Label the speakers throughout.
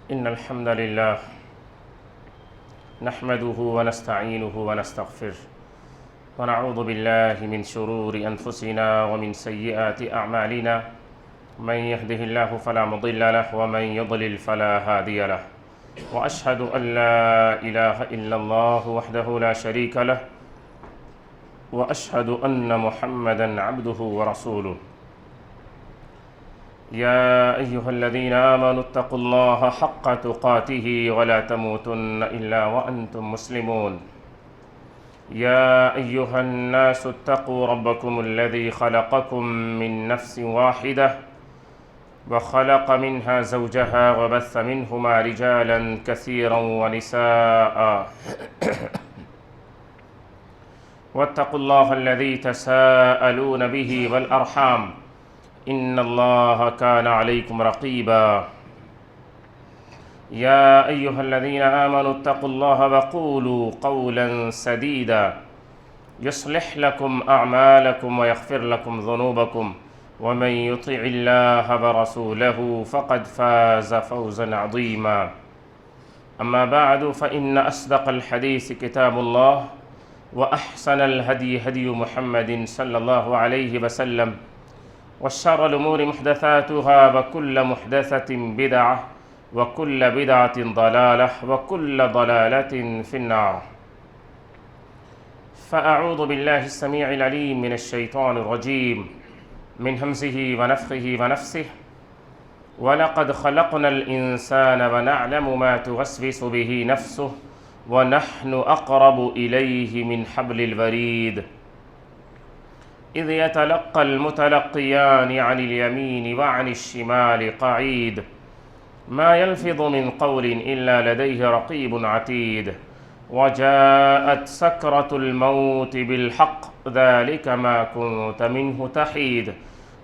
Speaker 1: إن الحمد لله نحمده ونستعينه ونستغفره ونعوذ بالله من شرور أنفسنا ومن سيئات أعمالنا من يهده الله فلا مضل له ومن يضلل فلا هادي له وأشهد أن لا إله إلا الله وحده لا شريك له وأشهد أن محمدًا عبده ورسوله يا أيها الذين آمنوا اتقوا الله حق تقاته ولا تموتن إلا وأنتم مسلمون يا أيها الناس اتقوا ربكم الذي خلقكم من نفس واحدة وخلق منها زوجها وبث منهما رجالا كثيرا ونساء واتقوا الله الذي تساءلون به والأرحام إن الله كان عليكم رقيبا يا أيها الذين آمنوا اتقوا الله وقولوا قولا سديدا يصلح لكم أعمالكم ويغفر لكم ذنوبكم ومن يطع الله ورسوله فقد فاز فوزا عظيما أما بعد فإن أصدق الحديث كتاب الله وأحسن الهدي هدي محمد صلى الله عليه وسلم وشر الأمور محدثاتها وكل محدثة بدعة وكل بدعة ضلالة وكل ضلالة في النار فأعوذ بالله السميع العليم من الشيطان الرجيم من همزه ونفخه ونفسه ولقد خلقنا الإنسان ونعلم ما توسوس به نفسه ونحن أقرب إليه من حبل الوريد إذ يتلقى المتلقيان عن اليمين وعن الشمال قعيد ما يلفظ من قول إلا لديه رقيب عتيد وجاءت سكرة الموت بالحق ذلك ما كنت منه تحيد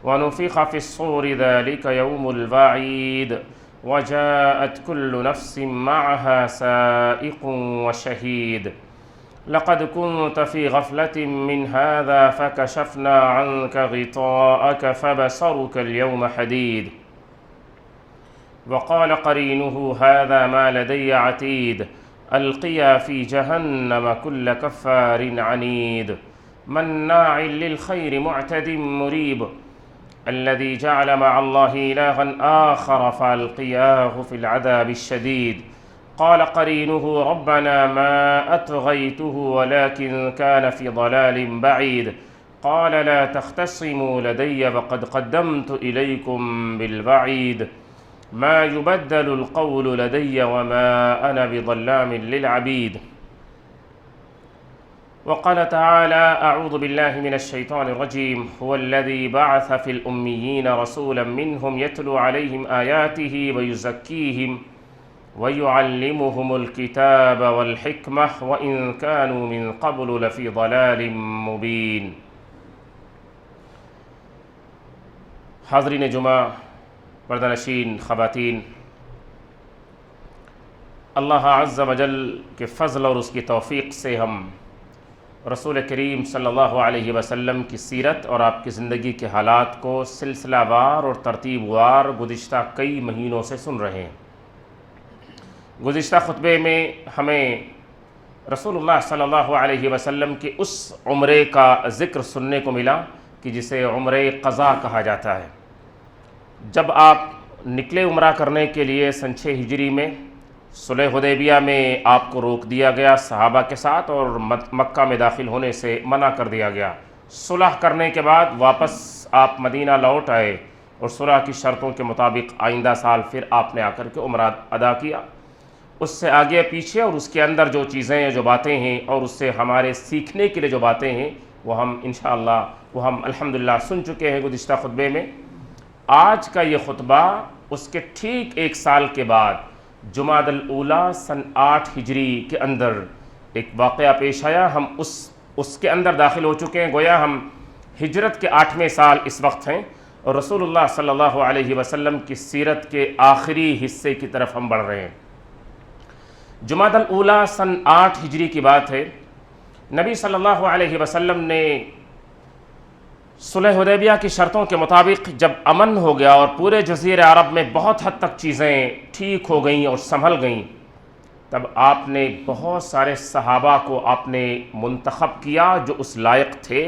Speaker 1: ونفخ في الصور ذلك يوم الوعيد وجاءت كل نفس معها سائق وشهيد لقد كنت في غفلة من هذا فكشفنا عنك غطاءك فبصرك اليوم حديد وقال قرينه هذا ما لدي عتيد ألقيا في جهنم كل كفار عنيد مناع للخير معتد مريب الذي جعل مع الله إلها آخر فألقياه في العذاب الشديد قال قرينه ربنا ما أطغيته ولكن كان في ضلال بعيد قال لا تختصموا لدي وقد قدمت إليكم بالوعيد ما يبدل القول لدي وما أنا بظلام للعبيد وقال تعالى أعوذ بالله من الشيطان الرجيم هو الذي بعث في الأميين رسولا منهم يتلو عليهم آياته ويزكيهم ويعلمهم الكتاب والحكمة وإن كانوا من قبل لفي ضلال مبين حاضرین جمعہ، پردہ نشین خواتین، اللہ عز و جل کے فضل اور اس کی توفیق سے ہم رسول کریم صلی اللہ علیہ وسلم کی سیرت اور آپ کی زندگی کے حالات کو سلسلہ وار اور ترتیب وار گزشتہ کئی مہینوں سے سن رہے ہیں۔ گزشتہ خطبے میں ہمیں رسول اللہ صلی اللہ علیہ وسلم کے اس عمرے کا ذکر سننے کو ملا کہ جسے عمرہ قضا کہا جاتا ہے۔ جب آپ نکلے عمرہ کرنے کے لیے سن 6 ہجری میں صلح حدیبیہ میں آپ کو روک دیا گیا صحابہ کے ساتھ اور مکہ میں داخل ہونے سے منع کر دیا گیا۔ صلح کرنے کے بعد واپس آپ مدینہ لوٹ آئے اور صلح کی شرطوں کے مطابق آئندہ سال پھر آپ نے آ کر کے عمرہ ادا کیا۔ اس سے آگے پیچھے اور اس کے اندر جو چیزیں جو باتیں ہیں اور اس سے ہمارے سیکھنے کے لیے جو باتیں ہیں وہ ہم انشاءاللہ الحمدللہ سن چکے ہیں گزشتہ خطبے میں۔ آج کا یہ خطبہ اس کے ٹھیک 1 سال کے بعد جمادی الاولیٰ سن 8 ہجری کے اندر ایک واقعہ پیش آیا۔ ہم اس کے اندر داخل ہو چکے ہیں، گویا ہم ہجرت کے 8ویں سال اس وقت ہیں اور رسول اللہ صلی اللہ علیہ وسلم کی سیرت کے آخری حصے کی طرف ہم بڑھ رہے ہیں۔ جمادی الاولیٰ سن 8 ہجری کی بات ہے۔ نبی صلی اللہ علیہ وسلم نے صلح حدیبیہ کی شرطوں کے مطابق جب امن ہو گیا اور پورے جزیرہ عرب میں بہت حد تک چیزیں ٹھیک ہو گئیں اور سنبھل گئیں، تب آپ نے بہت سارے صحابہ کو آپ نے منتخب کیا جو اس لائق تھے،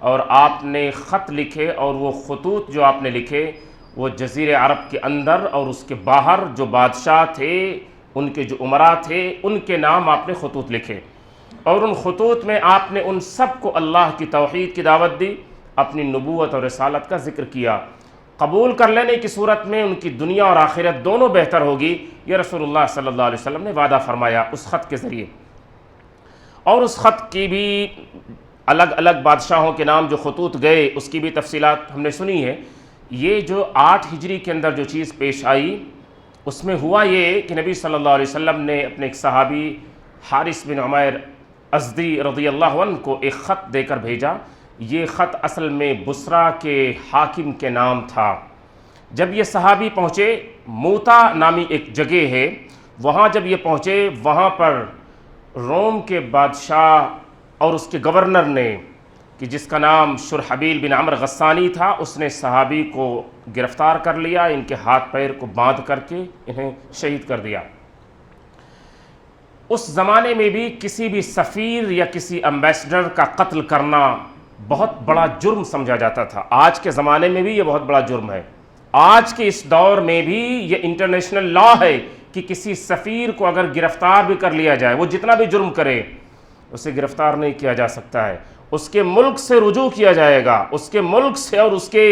Speaker 1: اور آپ نے خط لکھے، اور وہ خطوط جو آپ نے لکھے وہ جزیرہ عرب کے اندر اور اس کے باہر جو بادشاہ تھے، ان کے جو امراء تھے، ان کے نام آپ نے خطوط لکھے، اور ان خطوط میں آپ نے ان سب کو اللہ کی توحید کی دعوت دی، اپنی نبوت اور رسالت کا ذکر کیا۔ قبول کر لینے کی صورت میں ان کی دنیا اور آخرت دونوں بہتر ہوگی، یہ رسول اللہ صلی اللہ علیہ وسلم نے وعدہ فرمایا اس خط کے ذریعے۔ اور اس خط کی بھی الگ الگ بادشاہوں کے نام جو خطوط گئے، اس کی بھی تفصیلات ہم نے سنی ہے۔ یہ جو 8 ہجری کے اندر جو چیز پیش آئی، اس میں ہوا یہ کہ نبی صلی اللہ علیہ وسلم نے اپنے ایک صحابی حارث بن عمیر ازدی رضی اللہ عنہ کو ایک خط دے کر بھیجا۔ یہ خط اصل میں بصرہ کے حاکم کے نام تھا۔ جب یہ صحابی پہنچے، موتا نامی ایک جگہ ہے، وہاں جب یہ پہنچے، وہاں پر روم کے بادشاہ اور اس کے گورنر نے، کہ جس کا نام شرحبیل بن عمرو غسانی تھا، اس نے صحابی کو گرفتار کر لیا، ان کے ہاتھ پیر کو باندھ کر کے انہیں شہید کر دیا۔ اس زمانے میں بھی کسی بھی سفیر یا کسی ایمبیسڈر کا قتل کرنا بہت بڑا جرم سمجھا جاتا تھا۔ آج کے زمانے میں بھی یہ بہت بڑا جرم ہے۔ آج کے اس دور میں بھی یہ انٹرنیشنل لا ہے کہ کسی سفیر کو اگر گرفتار بھی کر لیا جائے، وہ جتنا بھی جرم کرے، اسے گرفتار نہیں کیا جا سکتا ہے، اس کے ملک سے رجوع کیا جائے گا، اس کے ملک سے اور اس کے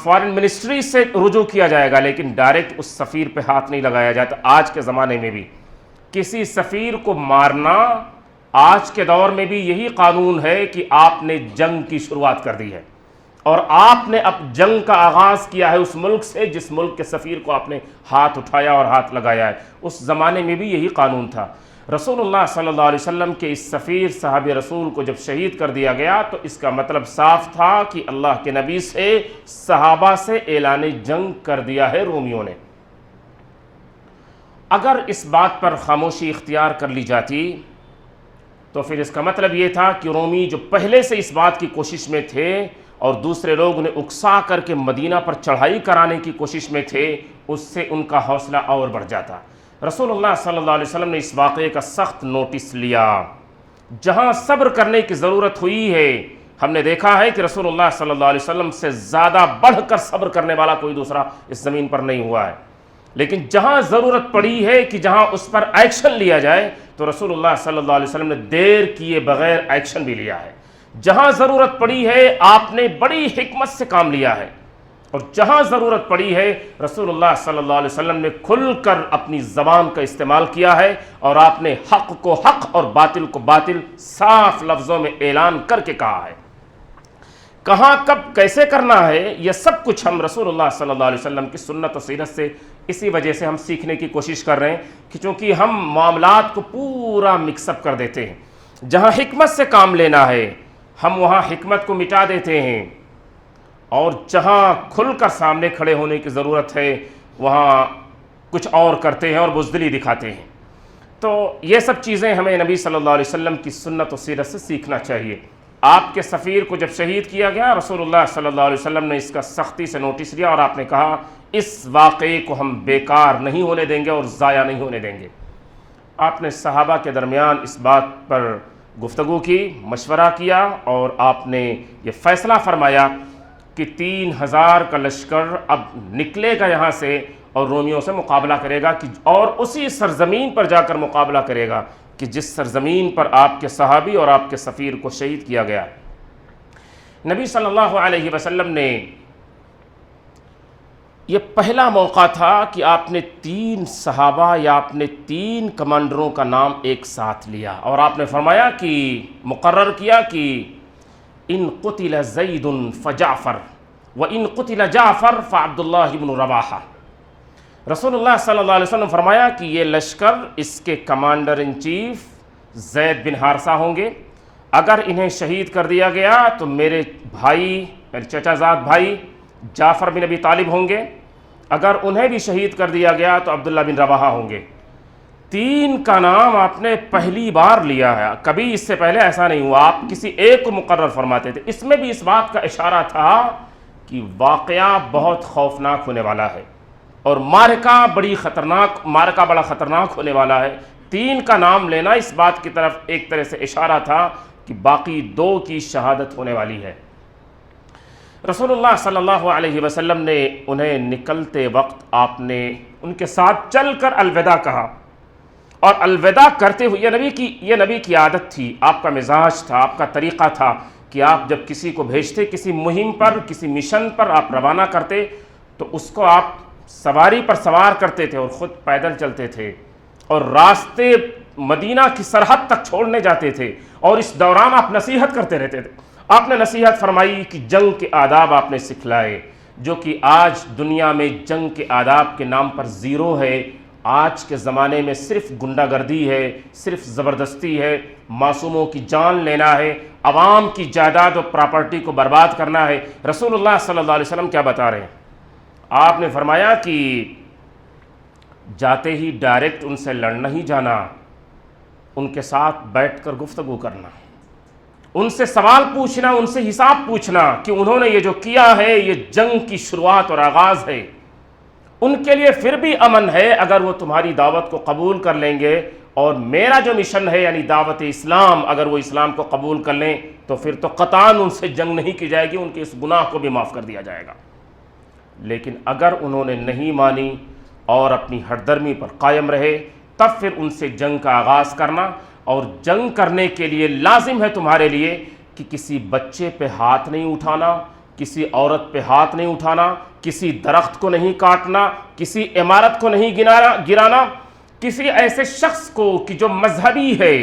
Speaker 1: فارن منسٹری سے رجوع کیا جائے گا، لیکن ڈائریکٹ اس سفیر پہ ہاتھ نہیں لگایا جاتا۔ آج کے زمانے میں بھی کسی سفیر کو مارنا، آج کے دور میں بھی یہی قانون ہے کہ آپ نے جنگ کی شروعات کر دی ہے، اور آپ نے اب جنگ کا آغاز کیا ہے اس ملک سے جس ملک کے سفیر کو آپ نے ہاتھ اٹھایا اور ہاتھ لگایا ہے۔ اس زمانے میں بھی یہی قانون تھا۔ رسول اللہ صلی اللہ علیہ وسلم کے اس سفیر صحابی رسول کو جب شہید کر دیا گیا تو اس کا مطلب صاف تھا کہ اللہ کے نبی سے، صحابہ سے اعلان جنگ کر دیا ہے رومیوں نے۔ اگر اس بات پر خاموشی اختیار کر لی جاتی تو پھر اس کا مطلب یہ تھا کہ رومی جو پہلے سے اس بات کی کوشش میں تھے اور دوسرے لوگ انہیں اکسا کر کے مدینہ پر چڑھائی کرانے کی کوشش میں تھے، اس سے ان کا حوصلہ اور بڑھ جاتا۔ رسول اللہ صلی اللہ علیہ وسلم نے اس واقعے کا سخت نوٹس لیا۔ جہاں صبر کرنے کی ضرورت ہوئی ہے، ہم نے دیکھا ہے کہ رسول اللہ صلی اللہ علیہ وسلم سے زیادہ بڑھ کر صبر کرنے والا کوئی دوسرا اس زمین پر نہیں ہوا ہے، لیکن جہاں ضرورت پڑی ہے کہ جہاں اس پر ایکشن لیا جائے تو رسول اللہ صلی اللہ علیہ وسلم نے دیر کیے بغیر ایکشن بھی لیا ہے۔ جہاں ضرورت پڑی ہے آپ نے بڑی حکمت سے کام لیا ہے، اور جہاں ضرورت پڑی ہے رسول اللہ صلی اللہ علیہ وسلم نے کھل کر اپنی زبان کا استعمال کیا ہے، اور آپ نے حق کو حق اور باطل کو باطل صاف لفظوں میں اعلان کر کے کہا ہے۔ کہاں کب کیسے کرنا ہے، یہ سب کچھ ہم رسول اللہ صلی اللہ علیہ وسلم کی سنت و سیرت سے اسی وجہ سے ہم سیکھنے کی کوشش کر رہے ہیں کہ چونکہ ہم معاملات کو پورا مکس اپ کر دیتے ہیں۔ جہاں حکمت سے کام لینا ہے ہم وہاں حکمت کو مٹا دیتے ہیں، اور جہاں کھل کر سامنے کھڑے ہونے کی ضرورت ہے وہاں کچھ اور کرتے ہیں اور بزدلی دکھاتے ہیں۔ تو یہ سب چیزیں ہمیں نبی صلی اللہ علیہ وسلم کی سنت و سیرت سے سیکھنا چاہیے۔ آپ کے سفیر کو جب شہید کیا گیا، رسول اللہ صلی اللہ علیہ وسلم نے اس کا سختی سے نوٹس لیا، اور آپ نے کہا اس واقعے کو ہم بیکار نہیں ہونے دیں گے اور ضائع نہیں ہونے دیں گے۔ آپ نے صحابہ کے درمیان اس بات پر گفتگو کی، مشورہ کیا، اور آپ نے یہ فیصلہ فرمایا کہ 3000 کا لشکر اب نکلے گا یہاں سے اور رومیوں سے مقابلہ کرے گا، اور اسی سرزمین پر جا کر مقابلہ کرے گا کہ جس سرزمین پر آپ کے صحابی اور آپ کے سفیر کو شہید کیا گیا۔ نبی صلی اللہ علیہ وسلم نے یہ پہلا موقع تھا کہ آپ نے 3 صحابہ یا آپ نے 3 کمانڈروں کا نام ایک ساتھ لیا، اور آپ نے فرمایا کہ مقرر کیا کہ ان قتل زید فجعفر وان قتل جعفر فعبد اللہ بن رواحہ۔ رسول اللہ صلی اللہ علیہ وسلم فرمایا کہ یہ لشکر، اس کے کمانڈر ان چیف زید بن حارثہ ہوں گے، اگر انہیں شہید کر دیا گیا تو میرے بھائی، میرے چچا زاد بھائی جعفر بن ابی طالب ہوں گے، اگر انہیں بھی شہید کر دیا گیا تو عبداللہ بن رواحہ ہوں گے۔ 3 کا نام آپ نے پہلی بار لیا ہے، کبھی اس سے پہلے ایسا نہیں ہوا، آپ کسی ایک کو مقرر فرماتے تھے۔ اس میں بھی اس بات کا اشارہ تھا کہ واقعہ بہت خوفناک ہونے والا ہے اور مارکہ بڑا خطرناک ہونے والا ہے۔ 3 کا نام لینا اس بات کی طرف ایک طرح سے اشارہ تھا کہ باقی 2 کی شہادت ہونے والی ہے۔ رسول اللہ صلی اللہ علیہ وسلم نے انہیں نکلتے وقت آپ نے ان کے ساتھ چل کر الوداع کہا، اور الوداع کرتے ہوئے یہ نبی کی عادت تھی، آپ کا مزاج تھا، آپ کا طریقہ تھا کہ آپ جب کسی کو بھیجتے، کسی مہم پر، کسی مشن پر آپ روانہ کرتے تو اس کو آپ سواری پر سوار کرتے تھے اور خود پیدل چلتے تھے اور راستے مدینہ کی سرحد تک چھوڑنے جاتے تھے، اور اس دوران آپ نصیحت کرتے رہتے تھے۔ آپ نے نصیحت فرمائی کہ جنگ کے آداب آپ نے سکھلائے، جو کہ آج دنیا میں جنگ کے آداب کے نام پر زیرو ہے۔ آج کے زمانے میں صرف گنڈا گردی ہے، صرف زبردستی ہے، معصوموں کی جان لینا ہے، عوام کی جائیداد و پراپرٹی کو برباد کرنا ہے۔ رسول اللہ صلی اللہ علیہ وسلم کیا بتا رہے ہیں؟ آپ نے فرمایا کہ جاتے ہی ڈائریکٹ ان سے لڑنا ہی جانا، ان کے ساتھ بیٹھ کر گفتگو کرنا، ان سے سوال پوچھنا، ان سے حساب پوچھنا کہ انہوں نے یہ جو کیا ہے یہ جنگ کی شروعات اور آغاز ہے۔ ان کے لیے پھر بھی امن ہے اگر وہ تمہاری دعوت کو قبول کر لیں گے، اور میرا جو مشن ہے یعنی دعوت اسلام، اگر وہ اسلام کو قبول کر لیں تو پھر تو قطعاً ان سے جنگ نہیں کی جائے گی، ان کے اس گناہ کو بھی معاف کر دیا جائے گا۔ لیکن اگر انہوں نے نہیں مانی اور اپنی ہردرمی پر قائم رہے، تب پھر ان سے جنگ کا آغاز کرنا، اور جنگ کرنے کے لیے لازم ہے تمہارے لیے کہ کسی بچے پہ ہاتھ نہیں اٹھانا، کسی عورت پہ ہاتھ نہیں اٹھانا، کسی درخت کو نہیں کاٹنا، کسی عمارت کو نہیں گرانا، کسی ایسے شخص کو کہ جو مذہبی ہے،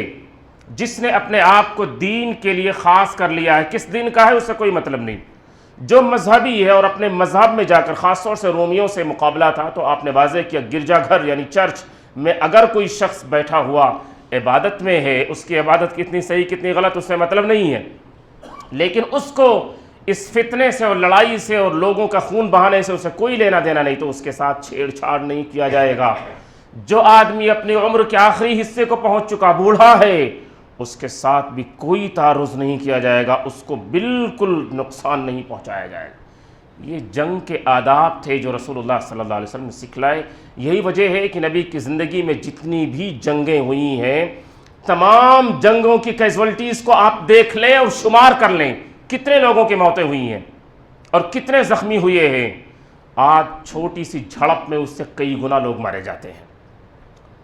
Speaker 1: جس نے اپنے آپ کو دین کے لیے خاص کر لیا ہے، کس دین کا ہے اس سے کوئی مطلب نہیں، جو مذہبی ہے اور اپنے مذہب میں جا کر، خاص طور سے رومیوں سے مقابلہ تھا تو آپ نے واضح کیا، گرجا گھر یعنی چرچ میں اگر کوئی شخص بیٹھا ہوا عبادت میں ہے، اس کی عبادت کتنی صحیح کتنی غلط اس سے مطلب نہیں ہے، لیکن اس کو اس فتنے سے اور لڑائی سے اور لوگوں کا خون بہانے سے اسے کوئی لینا دینا نہیں، تو اس کے ساتھ چھیڑ چھاڑ نہیں کیا جائے گا۔ جو آدمی اپنی عمر کے آخری حصے کو پہنچ چکا بوڑھا ہے، اس کے ساتھ بھی کوئی تعرض نہیں کیا جائے گا، اس کو بالکل نقصان نہیں پہنچایا جائے گا۔ یہ جنگ کے آداب تھے جو رسول اللہ صلی اللہ علیہ وسلم نے سکھلائے۔ یہی وجہ ہے کہ نبی کی زندگی میں جتنی بھی جنگیں ہوئی ہیں، تمام جنگوں کی کیزولٹیز کو آپ دیکھ لیں اور شمار کر لیں، کتنے لوگوں کی موتیں ہوئی ہیں اور کتنے زخمی ہوئے ہیں۔ آج چھوٹی سی جھڑپ میں اس سے کئی گنا لوگ مارے جاتے ہیں،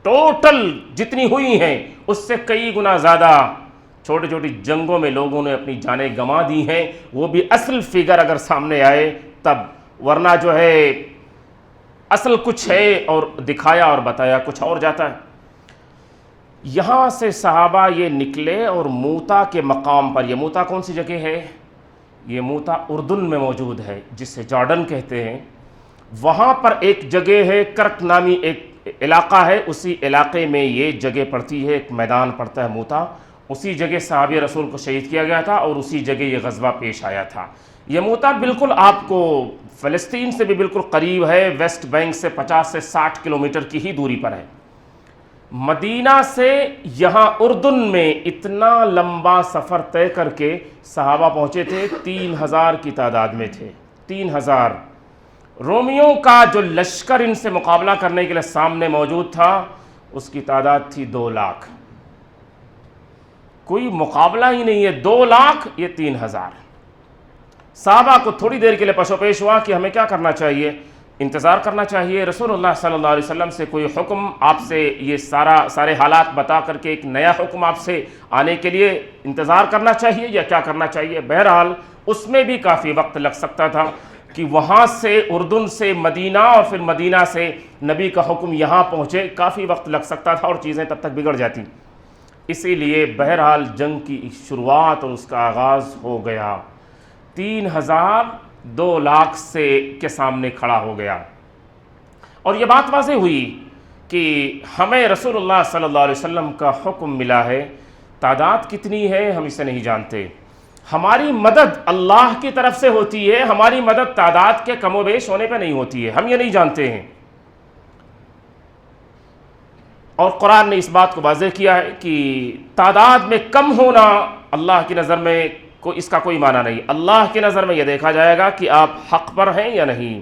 Speaker 1: ٹوٹل جتنی ہوئی ہیں اس سے کئی گنا زیادہ چھوٹی چھوٹی جنگوں میں لوگوں نے اپنی جانیں گنوا دی ہیں، وہ بھی اصل فگر اگر سامنے آئے تب، ورنہ جو ہے اصل کچھ ہے اور دکھایا اور بتایا کچھ اور جاتا ہے۔ یہاں سے صحابہ یہ نکلے اور موتا کے مقام پر، یہ موتا کون سی جگہ ہے؟ یہ موتا اردن میں موجود ہے، جسے جارڈن کہتے ہیں۔ وہاں پر ایک جگہ ہے، کرک نامی ایک علاقہ ہے، اسی علاقے میں یہ جگہ پڑتی ہے، ایک میدان پڑتا ہے موتا، اسی جگہ صحابی رسول کو شہید کیا گیا تھا اور اسی جگہ یہ غزوہ پیش آیا تھا۔ یہ موتا بالکل آپ کو فلسطین سے بھی بالکل قریب ہے، ویسٹ بینک سے 50 سے 60 کلومیٹر کی ہی دوری پر ہے۔ مدینہ سے یہاں اردن میں اتنا لمبا سفر طے کر کے صحابہ پہنچے تھے، 3000 کی تعداد میں تھے، 3000۔ رومیوں کا جو لشکر ان سے مقابلہ کرنے کے لیے سامنے موجود تھا، اس کی تعداد تھی 2 لاکھ۔ کوئی مقابلہ ہی نہیں ہے، 2 لاکھ یہ 3000۔ صحابہ کو تھوڑی دیر کے لیے پشو پیش ہوا کہ ہمیں کیا کرنا چاہیے، انتظار کرنا چاہیے، رسول اللہ صلی اللہ علیہ وسلم سے کوئی حکم، آپ سے یہ سارے حالات بتا کر کے ایک نیا حکم آپ سے آنے کے لیے انتظار کرنا چاہیے یا کیا کرنا چاہیے۔ بہرحال اس میں بھی کافی وقت لگ سکتا تھا کہ وہاں سے اردن سے مدینہ اور پھر مدینہ سے نبی کا حکم یہاں پہنچے، کافی وقت لگ سکتا تھا اور چیزیں تب تک بگڑ جاتی۔ اسی لیے بہرحال جنگ کی شروعات اور اس کا آغاز ہو گیا۔ 3000 2 لاکھ سے کے سامنے کھڑا ہو گیا، اور یہ بات واضح ہوئی کہ ہمیں رسول اللہ صلی اللہ علیہ وسلم کا حکم ملا ہے، تعداد کتنی ہے ہم اسے نہیں جانتے، ہماری مدد اللہ کی طرف سے ہوتی ہے، ہماری مدد تعداد کے کم و بیش ہونے پہ نہیں ہوتی ہے، ہم یہ نہیں جانتے ہیں۔ اور قرآن نے اس بات کو واضح کیا ہے کہ تعداد میں کم ہونا اللہ کی نظر میں اس کا کوئی معنی نہیں. اللہ کی نظر میں یہ دیکھا جائے گا کہ آپ حق پر ہیں یا نہیں,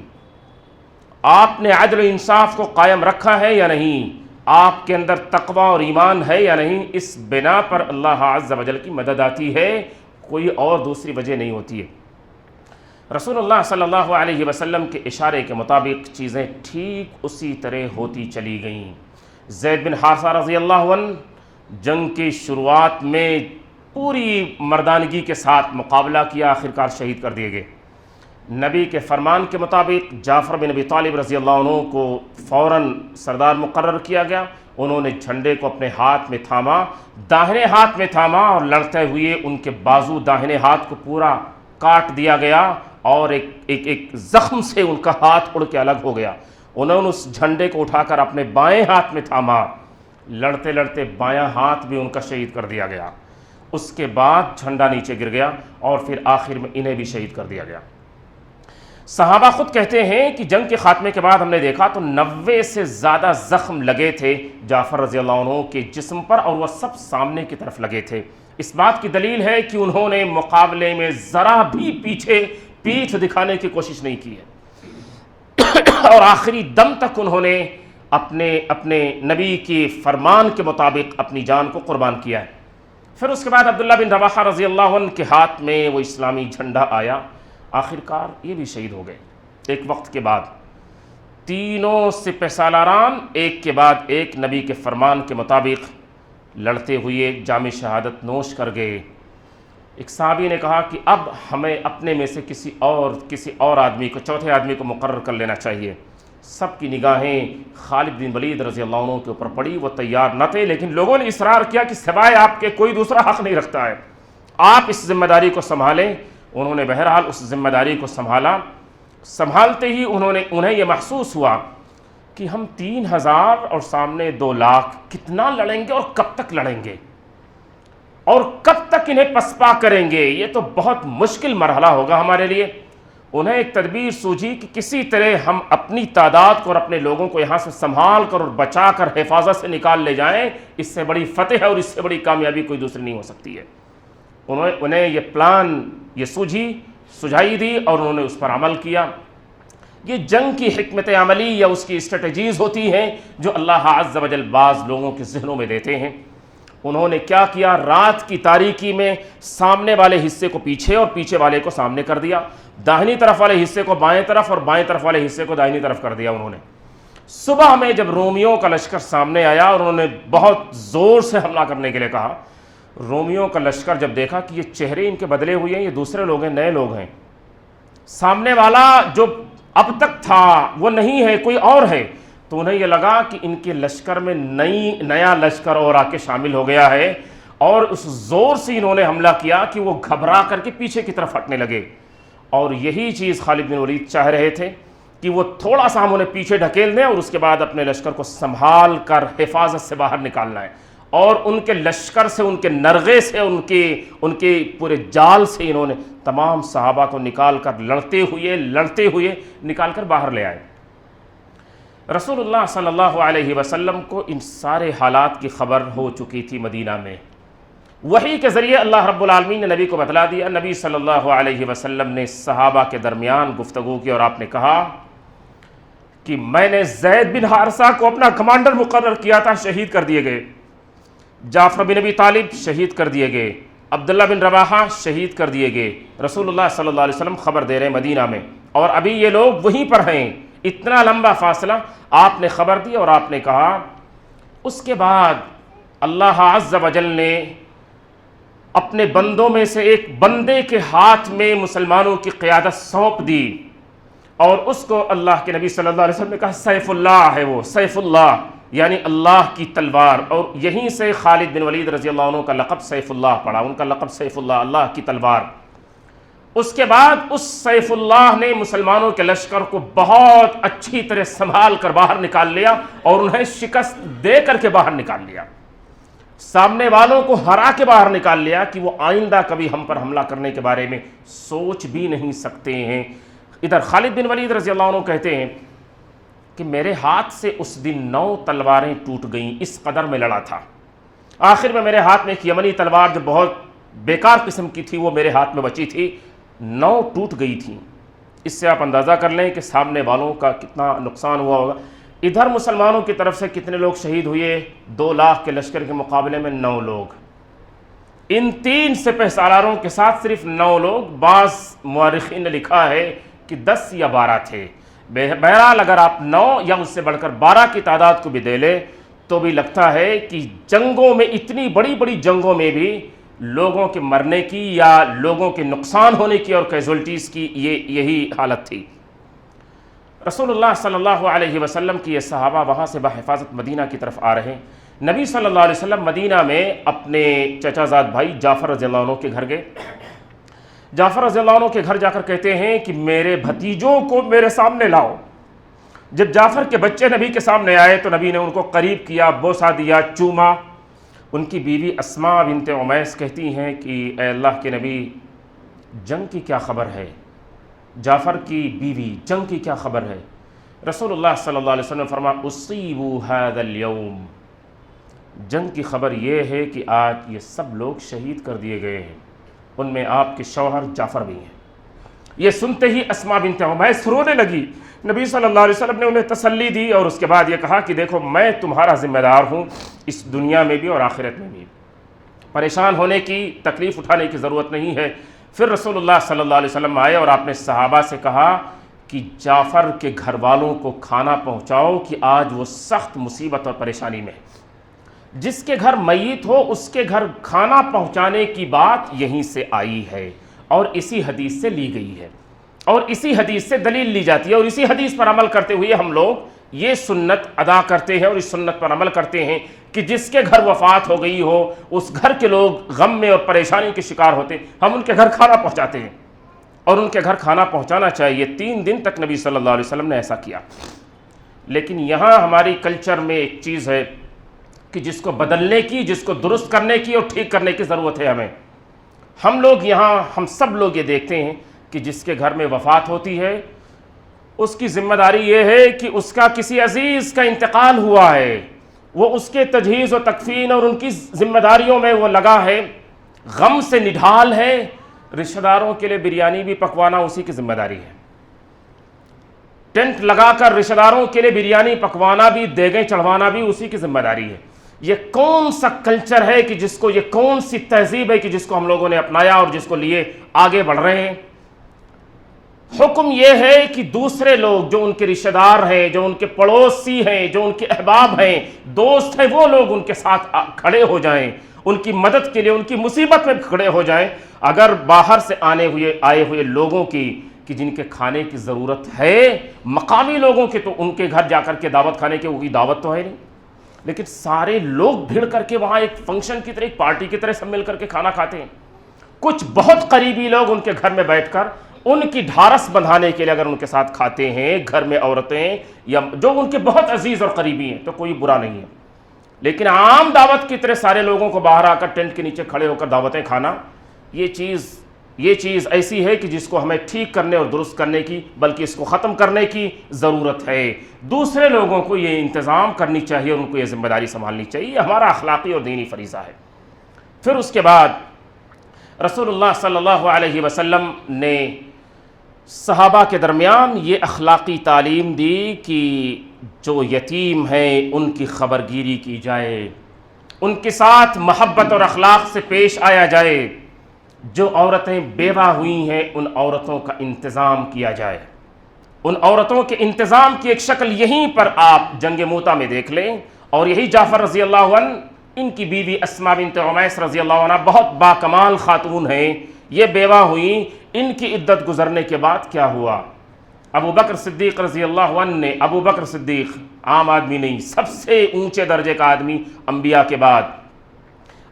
Speaker 1: آپ نے عدل و انصاف کو قائم رکھا ہے یا نہیں, آپ کے اندر تقوی اور ایمان ہے یا نہیں. اس بنا پر اللہ عز و جل کی مدد آتی ہے, کوئی اور دوسری وجہ نہیں ہوتی ہے. رسول اللہ صلی اللہ علیہ وسلم کے اشارے کے مطابق چیزیں ٹھیک اسی طرح ہوتی چلی گئیں. زید بن حارثہ رضی اللہ عنہ جنگ کی شروعات میں پوری مردانگی کے ساتھ مقابلہ کیا, آخرکار شہید کر دیے گئے. نبی کے فرمان کے مطابق جعفر بن ابی طالب رضی اللہ عنہ کو فوراً سردار مقرر کیا گیا. انہوں نے جھنڈے کو اپنے ہاتھ میں تھاما, داہنے ہاتھ میں تھاما, اور لڑتے ہوئے ان کے بازو داہنے ہاتھ کو پورا کاٹ دیا گیا اور ایک زخم سے ان کا ہاتھ اڑ کے الگ ہو گیا. انہوں نے اس جھنڈے کو اٹھا کر اپنے بائیں ہاتھ میں تھاما, لڑتے لڑتے بایاں ہاتھ بھی ان کا شہید کر دیا گیا. اس کے بعد جھنڈا نیچے گر گیا اور پھر آخر میں انہیں بھی شہید کر دیا گیا. صحابہ خود کہتے ہیں کہ جنگ کے خاتمے کے بعد ہم نے دیکھا تو 90 سے زیادہ زخم لگے تھے جعفر رضی اللہ عنہ کے جسم پر, اور وہ سب سامنے کی طرف لگے تھے. اس بات کی دلیل ہے کہ انہوں نے مقابلے میں ذرا بھی پیٹھ دکھانے کی کوشش نہیں کی ہے اور آخری دم تک انہوں نے اپنے نبی کے فرمان کے مطابق اپنی جان کو قربان کیا ہے. پھر اس کے بعد عبداللہ بن رواحہ رضی اللہ عنہ کے ہاتھ میں وہ اسلامی جھنڈا آیا, آخرکار یہ بھی شہید ہو گئے. ایک وقت کے بعد تینوں سپہ سالاران ایک کے بعد ایک نبی کے فرمان کے مطابق لڑتے ہوئے جام شہادت نوش کر گئے. ایک صحابی نے کہا کہ اب ہمیں اپنے میں سے کسی اور آدمی کو, چوتھے آدمی کو مقرر کر لینا چاہیے. سب کی نگاہیں خالد بن ولید رضی اللہ عنہ کے اوپر پڑی. وہ تیار نہ تھے, لیکن لوگوں نے اصرار کیا کہ سوائے آپ کے کوئی دوسرا حق نہیں رکھتا ہے, آپ اس ذمہ داری کو سنبھالیں. انہوں نے بہرحال اس ذمہ داری کو سنبھالا. سنبھالتے ہی انہیں یہ محسوس ہوا کہ ہم 3000 اور سامنے 2 لاکھ کتنا لڑیں گے اور کب تک لڑیں گے اور کب تک انہیں پسپا کریں گے, یہ تو بہت مشکل مرحلہ ہوگا ہمارے لیے. انہیں ایک تدبیر سوجھی کہ کسی طرح ہم اپنی تعداد کو اور اپنے لوگوں کو یہاں سے سنبھال کر اور بچا کر حفاظت سے نکال لے جائیں. اس سے بڑی فتح ہے اور اس سے بڑی کامیابی کوئی دوسری نہیں ہو سکتی ہے. انہیں یہ پلان, یہ سجھائی دی اور انہوں نے اس پر عمل کیا. یہ جنگ کی حکمت عملی یا اس کی اسٹریٹجیز ہوتی ہیں جو اللہ عز و جل بعض لوگوں کے ذہنوں میں دیتے ہیں. انہوں نے کیا کیا, رات کی تاریکی میں سامنے والے حصے کو پیچھے اور پیچھے والے کو سامنے کر دیا, داہنی طرف والے حصے کو بائیں طرف اور بائیں طرف والے حصے کو داہنی طرف کر دیا. انہوں نے صبح میں جب رومیوں کا لشکر سامنے آیا اور انہوں نے بہت زور سے حملہ کرنے کے لیے کہا, رومیوں کا لشکر جب دیکھا کہ یہ چہرے ان کے بدلے ہوئے ہیں, یہ دوسرے لوگ ہیں, نئے لوگ ہیں, سامنے والا جو اب تک تھا وہ نہیں ہے, کوئی اور ہے, تو انہیں یہ لگا کہ ان کے لشکر میں نیا لشکر اور آ کے شامل ہو گیا ہے, اور اس زور سے انہوں نے حملہ کیا کہ وہ گھبرا کر کے پیچھے کی طرف ہٹنے لگے. اور یہی چیز خالد بن ولید چاہ رہے تھے کہ وہ تھوڑا سا ہم انہیں پیچھے ڈھکیل دیں اور اس کے بعد اپنے لشکر کو سنبھال کر حفاظت سے باہر نکالنا ہے. اور ان کے لشکر سے, ان کے نرغے سے, ان کے پورے جال سے انہوں نے تمام صحابہ کو نکال کر لڑتے ہوئے نکال کر باہر لے آئے. رسول اللہ صلی اللہ علیہ وسلم کو ان سارے حالات کی خبر ہو چکی تھی مدینہ میں. وحی کے ذریعے اللہ رب العالمین نے نبی کو بتلا دیا. نبی صلی اللہ علیہ وسلم نے صحابہ کے درمیان گفتگو کی اور آپ نے کہا کہ میں نے زید بن حارثہ کو اپنا کمانڈر مقرر کیا تھا, شہید کر دیے گئے. جعفر بن ابی طالب شہید کر دیے گئے. عبداللہ بن رواحہ شہید کر دیے گئے. رسول اللہ صلی اللہ علیہ وسلم خبر دے رہے ہیں مدینہ میں, اور ابھی یہ لوگ وہیں پر ہیں. اتنا لمبا فاصلہ آپ نے خبر دی اور آپ نے کہا. اس کے بعد اللہ عز و جل نے اپنے بندوں میں سے ایک بندے کے ہاتھ میں مسلمانوں کی قیادت سونپ دی, اور اس کو اللہ کے نبی صلی اللہ علیہ وسلم نے کہا سیف اللہ ہے, وہ سیف اللہ یعنی اللہ کی تلوار. اور یہیں سے خالد بن ولید رضی اللہ عنہ کا لقب سیف اللہ پڑا, ان کا لقب سیف اللہ, اللہ کی تلوار. اس کے بعد اس سیف اللہ نے مسلمانوں کے لشکر کو بہت اچھی طرح سنبھال کر باہر نکال لیا اور انہیں شکست دے کر کے باہر نکال لیا, سامنے والوں کو ہرا کے باہر نکال لیا کہ وہ آئندہ کبھی ہم پر حملہ کرنے کے بارے میں سوچ بھی نہیں سکتے ہیں. ادھر خالد بن ولید رضی اللہ عنہ کہتے ہیں کہ میرے ہاتھ سے اس دن 9 تلواریں ٹوٹ گئیں، اس قدر میں لڑا تھا۔ آخر میں میرے ہاتھ میں ایک یمنی تلوار جو بہت بیکار قسم کی تھی وہ میرے ہاتھ میں بچی تھی، 9 ٹوٹ گئی تھیں۔ اس سے آپ اندازہ کر لیں کہ سامنے والوں کا کتنا نقصان ہوا ہوگا۔ ادھر مسلمانوں کی طرف سے کتنے لوگ شہید ہوئے؟ 2 لاکھ کے لشکر کے مقابلے میں 9 لوگ۔ ان 3 سپہ سالاروں کے ساتھ صرف 9 لوگ، بعض مورخین نے لکھا ہے کہ 10 یا 12 تھے۔ بہرحال اگر آپ 9 یا اس سے بڑھ کر 12 کی تعداد کو بھی دے لیں تو بھی لگتا ہے کہ جنگوں میں، اتنی بڑی بڑی جنگوں میں بھی لوگوں کے مرنے کی یا لوگوں کے نقصان ہونے کی اور کیزولٹیز کی یہی حالت تھی۔ رسول اللہ صلی اللہ علیہ وسلم کی یہ صحابہ وہاں سے بحفاظت مدینہ کی طرف آ رہے ہیں۔ نبی صلی اللہ علیہ وسلم مدینہ میں اپنے چچا زاد بھائی جعفر رضی اللہ عنہ کے گھر گئے۔ جعفر رضی اللہ عنہ کے گھر جا کر کہتے ہیں کہ میرے بھتیجوں کو میرے سامنے لاؤ۔ جب جعفر کے بچے نبی کے سامنے آئے تو نبی نے ان کو قریب کیا، بوسہ دیا، چوما۔ ان کی بیوی اسماء بنت عمیس کہتی ہیں کہ اے اللہ کے نبی، جنگ کی کیا خبر ہے؟ جعفر کی بیوی، جنگ کی کیا خبر ہے؟ رسول اللہ صلی اللہ علیہ وسلم نے فرمایا اصیبوا ھذا اليوم، جنگ کی خبر یہ ہے کہ آج یہ سب لوگ شہید کر دیے گئے ہیں، ان میں آپ کے شوہر جعفر بھی ہیں۔ یہ سنتے ہی اسماء بنت عمیس رونے لگی۔ نبی صلی اللہ علیہ وسلم نے انہیں تسلی دی اور اس کے بعد یہ کہا کہ دیکھو میں تمہارا ذمہ دار ہوں، اس دنیا میں بھی اور آخرت میں بھی، پریشان ہونے کی، تکلیف اٹھانے کی ضرورت نہیں ہے۔ پھر رسول اللہ صلی اللہ علیہ وسلم آئے اور آپ نے صحابہ سے کہا کہ جعفر کے گھر والوں کو کھانا پہنچاؤ کہ آج وہ سخت مصیبت اور پریشانی میں ہے۔ جس کے گھر میت ہو اس کے گھر کھانا پہنچانے کی بات یہیں سے آئی ہے اور اسی حدیث سے لی گئی ہے اور اسی حدیث سے دلیل لی جاتی ہے، اور اسی حدیث پر عمل کرتے ہوئے ہم لوگ یہ سنت ادا کرتے ہیں اور اس سنت پر عمل کرتے ہیں کہ جس کے گھر وفات ہو گئی ہو اس گھر کے لوگ غم میں اور پریشانی کے شکار ہوتے ہیں، ہم ان کے گھر کھانا پہنچاتے ہیں اور ان کے گھر کھانا پہنچانا چاہیے۔ 3 دن تک نبی صلی اللہ علیہ وسلم نے ایسا کیا۔ لیکن یہاں ہماری کلچر میں ایک چیز ہے کہ جس کو بدلنے کی، جس کو درست کرنے کی اور ٹھیک کرنے کی ضرورت ہے ہمیں۔ ہم لوگ یہاں، ہم سب لوگ یہ دیکھتے ہیں کہ جس کے گھر میں وفات ہوتی ہے اس کی ذمہ داری یہ ہے کہ اس کا کسی عزیز کا انتقال ہوا ہے، وہ اس کے تجہیز و تکفین اور ان کی ذمہ داریوں میں وہ لگا ہے، غم سے نڈھال ہے۔ رشتہ داروں کے لیے بریانی بھی پکوانا اسی کی ذمہ داری ہے، ٹینٹ لگا کر رشتہ داروں کے لیے بریانی پکوانا بھی، دیگیں چڑھوانا بھی اسی کی ذمہ داری ہے۔ یہ کون سا کلچر ہے کہ جس کو، یہ کون سی تہذیب ہے کہ جس کو ہم لوگوں نے اپنایا اور جس کو لیے آگے بڑھ رہے ہیں؟ حکم یہ ہے کہ دوسرے لوگ جو ان کے رشتہ دار ہیں، جو ان کے پڑوسی ہیں، جو ان کے احباب ہیں، دوست ہیں، وہ لوگ ان کے ساتھ کھڑے ہو جائیں، ان کی مدد کے لیے، ان کی مصیبت میں کھڑے ہو جائیں۔ اگر باہر سے آئے ہوئے لوگوں کی کہ جن کے کھانے کی ضرورت ہے، مقامی لوگوں کے، تو ان کے گھر جا کر کے دعوت کھانے کی کوئی دعوت تو ہے نہیں، لیکن سارے لوگ بھیڑ کر کے وہاں ایک فنکشن کی طرح، ایک پارٹی کی طرح سب مل کر کے کھانا کھاتے ہیں۔ کچھ بہت قریبی لوگ ان کے گھر میں بیٹھ کر ان کی ڈھارس بندھانے کے لیے اگر ان کے ساتھ کھاتے ہیں، گھر میں عورتیں یا جو ان کے بہت عزیز اور قریبی ہیں، تو کوئی برا نہیں ہے۔ لیکن عام دعوت کی طرح سارے لوگوں کو باہر آ کر ٹینٹ کے نیچے کھڑے ہو کر دعوتیں کھانا، یہ چیز ایسی ہے کہ جس کو ہمیں ٹھیک کرنے اور درست کرنے کی، بلکہ اس کو ختم کرنے کی ضرورت ہے۔ دوسرے لوگوں کو یہ انتظام کرنی چاہیے، ان کو یہ ذمہ داری سنبھالنی چاہیے، یہ ہمارا اخلاقی اور دینی فریضہ ہے۔ پھر اس کے بعد رسول اللہ صلی اللہ علیہ وسلم نے صحابہ کے درمیان یہ اخلاقی تعلیم دی کہ جو یتیم ہیں ان کی خبرگیری کی جائے، ان کے ساتھ محبت اور اخلاق سے پیش آیا جائے، جو عورتیں بیوہ ہوئی ہیں ان عورتوں کا انتظام کیا جائے۔ ان عورتوں کے انتظام کی ایک شکل یہیں پر آپ جنگ موتا میں دیکھ لیں، اور یہی جعفر رضی اللہ عنہ، ان کی بیوی اسماء بنت عمیس رضی اللہ عنہ بہت باکمال خاتون ہیں، یہ بیوہ ہوئیں۔ ان کی عدت گزرنے کے بعد کیا ہوا؟ ابو بکر صدیق رضی اللہ عنہ نے، ابو بکر صدیق عام آدمی نہیں، سب سے اونچے درجے کا آدمی انبیاء کے بعد،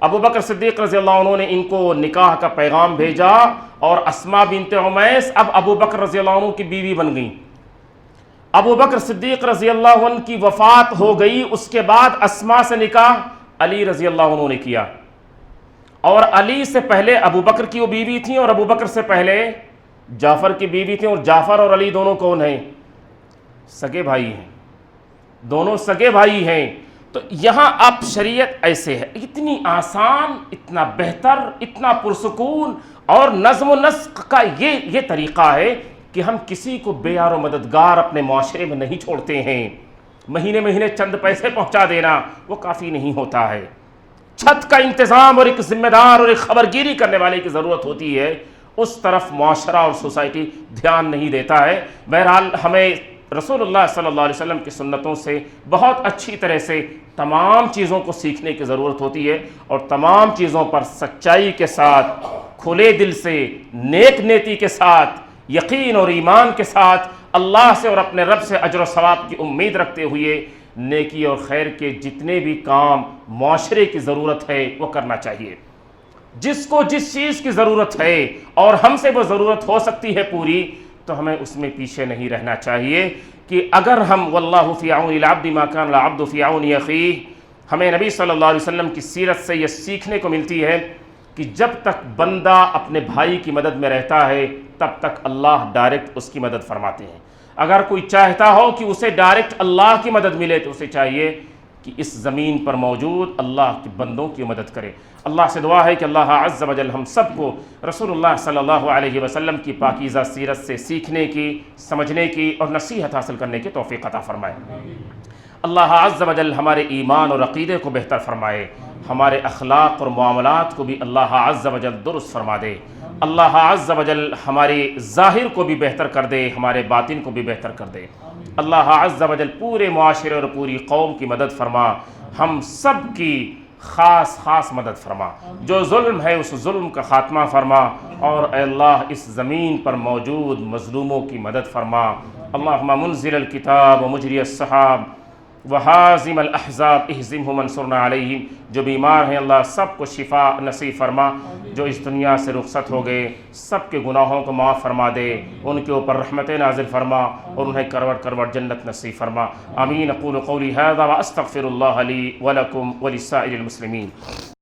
Speaker 1: ابو بکر صدیق رضی اللہ عنہ نے ان کو نکاح کا پیغام بھیجا، اور اسماء بنت عمیس اب ابو بکر رضی اللہ عنہ کی بیوی بن گئیں۔ ابو بکر صدیق رضی اللہ عنہ کی وفات ہو گئی، اس کے بعد اسماء سے نکاح علی رضی اللہ عنہ نے کیا، اور علی سے پہلے ابو بکر کی وہ بیوی تھیں، اور ابو بکر سے پہلے جعفر کی بیوی تھیں، اور جعفر اور علی دونوں کون ہیں؟ سگے بھائی ہیں۔ دونوں سگے بھائی ہیں، تو یہاں اب شریعت ایسے ہے، اتنی آسان، اتنا بہتر، اتنا پرسکون، اور نظم و نسق کا یہ طریقہ ہے کہ ہم کسی کو بے یار و مددگار اپنے معاشرے میں نہیں چھوڑتے ہیں۔ مہینے مہینے چند پیسے پہنچا دینا وہ کافی نہیں ہوتا ہے، چھت کا انتظام اور ایک ذمہ دار اور ایک خبرگیری کرنے والے کی ضرورت ہوتی ہے، اس طرف معاشرہ اور سوسائٹی دھیان نہیں دیتا ہے۔ بہرحال ہمیں رسول اللہ صلی اللہ علیہ وسلم کی سنتوں سے بہت اچھی طرح سے تمام چیزوں کو سیکھنے کی ضرورت ہوتی ہے، اور تمام چیزوں پر سچائی کے ساتھ، کھلے دل سے، نیک نیتی کے ساتھ، یقین اور ایمان کے ساتھ، اللہ سے اور اپنے رب سے اجر و ثواب کی امید رکھتے ہوئے نیکی اور خیر کے جتنے بھی کام معاشرے کی ضرورت ہے وہ کرنا چاہیے۔ جس کو جس چیز کی ضرورت ہے اور ہم سے وہ ضرورت ہو سکتی ہے پوری، تو ہمیں اس میں پیچھے نہیں رہنا چاہیے، کہ اگر ہم واللہ فی عون العبد ما کان العبد فی عون اخیہ، ہمیں نبی صلی اللہ علیہ وسلم کی سیرت سے یہ سیکھنے کو ملتی ہے کہ جب تک بندہ اپنے بھائی کی مدد میں رہتا ہے تب تک اللہ ڈائریکٹ اس کی مدد فرماتے ہیں۔ اگر کوئی چاہتا ہو کہ اسے ڈائریکٹ اللہ کی مدد ملے تو اسے چاہیے کہ اس زمین پر موجود اللہ کے بندوں کی مدد کرے۔ اللہ سے دعا ہے کہ اللہ عز و جل ہم سب کو رسول اللہ صلی اللہ علیہ وسلم کی پاکیزہ سیرت سے سیکھنے کی، سمجھنے کی اور نصیحت حاصل کرنے کی توفیق عطا فرمائے۔ اللہ عز و جل ہمارے ایمان اور عقیدے کو بہتر فرمائے، ہمارے اخلاق اور معاملات کو بھی اللہ عز و جل درست فرما دے۔ اللہ عز و جل ہمارے ظاہر کو بھی بہتر کر دے، ہمارے باطن کو بھی بہتر کر دے۔ اللہ عز و جل پورے معاشرے اور پوری قوم کی مدد فرما، ہم سب کی خاص مدد فرما، جو ظلم ہے اس ظلم کا خاتمہ فرما، اور اے اللہ اس زمین پر موجود مظلوموں کی مدد فرما۔ اللہم منزل الکتاب و مجری السحاب وحازم الاحزاب اہزمہم وانصرنا علیہم، جو بیمار ہیں اللہ سب کو شفا نصیب فرما، جو اس دنیا سے رخصت ہو گئے سب کے گناہوں کو معاف فرما دے، ان کے اوپر رحمتیں نازل فرما اور انہیں کروٹ کروٹ جنت نصیب فرما۔ آمین۔ اقول قولی ھذا واستغفر اللہ لی ولکم ولسائر المسلمین۔